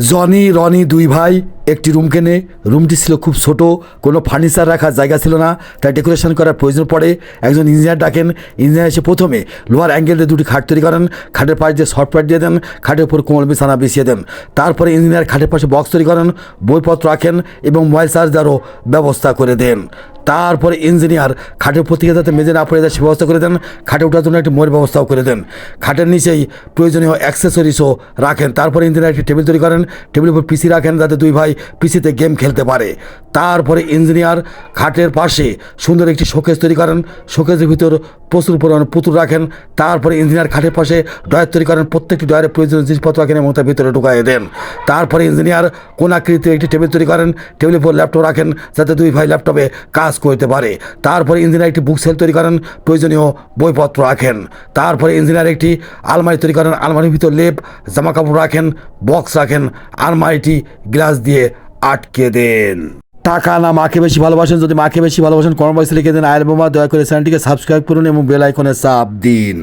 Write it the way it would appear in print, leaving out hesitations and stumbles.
Johnny Roni দুই ভাই একটি রুম কেনে। রুমটি ছিল খুব ছোট, কোনো ফার্নিচার রাখার জায়গা ছিল না, তাই ডেকোরেশন করার প্রয়োজন পড়ে। একজন ইঞ্জিনিয়ার ডাকেন। ইঞ্জিনিয়ার এসে প্রথমে লোহার অ্যাঙ্গেল দিয়ে দুটি খাট তৈরি করেন, খাটের পাশ দিয়ে সফটওয়্যার দিয়ে দেন, খাটের উপর কোমল বিছানা বিছিয়ে দেন। তারপরে ইঞ্জিনিয়ার খাটের পাশে বক্স তৈরি করেন, বইপত্র রাখেন এবং মোবাইল চার্জারও ব্যবস্থা করে দেন। তারপরে ইঞ্জিনিয়ার খাটের উপর থেকে যাতে মেঝে না পড়ে যায় সে ব্যবস্থা করে দেন। খাটে ওঠার জন্য একটি মোড়ের ব্যবস্থাও করে দেন। খাটের নিচেই প্রয়োজনীয় অ্যাক্সেসরিজও রাখেন। তারপরে ইঞ্জিনিয়ার একটি টেবিল তৈরি করেন, টেবিলের উপর পিসি রাখেন যাতে দুই ভাই পিসিতে গেম খেলতে পারে। তারপরে ইঞ্জিনিয়ার খাটের পাশে সুন্দর একটি শোকেস তৈরি করেন, শোকেসের ভিতর প্রচুর পরিমাণে পুতুল রাখেন। তারপরে ইঞ্জিনিয়ার খাটের পাশে ড্রয়ার তৈরি করেন, প্রত্যেকটি ড্রয়ারে প্রয়োজনীয় জিনিসপত্র রাখেন এবং তার ভিতরে ঢুকাই দেন। তারপরে ইঞ্জিনিয়ার কোন আকৃতির একটি টেবিল তৈরি করেন, টেবিলের উপর ল্যাপটপ রাখেন যাতে দুই ভাই ল্যাপটপে কাজ করতে পারে। তারপরে ইঞ্জিনিয়ার একটি বুক সেল তৈরি করেন, প্রয়োজনীয় বইপত্র রাখেন। তারপরে ইঞ্জিনিয়ার একটি আলমারি তৈরি করেন, আলমারির ভিতর লেপ জামা কাপড় রাখেন, বক্স রাখেন, আলমারিটি গ্লাস দিয়ে আটকে দেন। টাকা না মাকে বেশি ভালোবাসেন? যদি মাকে বেশি ভালোবাসেন কমেন্ট বক্সে লিখে দেন আয়ের বোমা। দয়া করে চ্যানেলটিকে সাবস্ক্রাইব করুন এবং বেল আইকনে চাপ দিন।